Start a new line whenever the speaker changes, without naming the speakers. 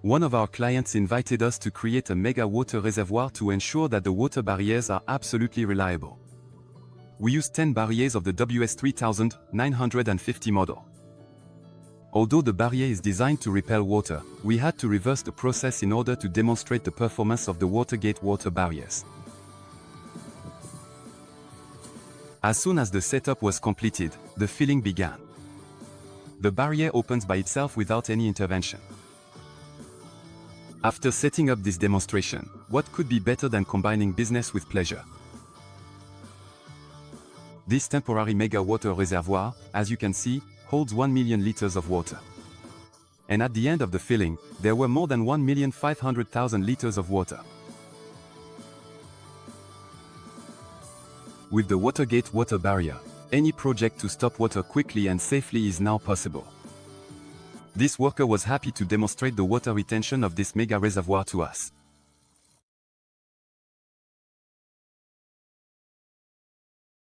One of our clients invited us to create a mega water reservoir to ensure that the water barriers are absolutely reliable. We used 10 barriers of the WS3950 model. Although the barrier is designed to repel water, we had to reverse the process in order to demonstrate the performance of the Watergate water barriers. As soon as the setup was completed, the filling began. The barrier opens by itself without any intervention. After setting up this demonstration, what could be better than combining business with pleasure? This temporary mega water reservoir, as you can see, holds 1 million liters of water. And at the end of the filling, there were more than 1,500,000 liters of water. With the Watergate water barrier, any project to stop water quickly and safely is now possible. This worker was happy to demonstrate the water retention of this mega reservoir to us.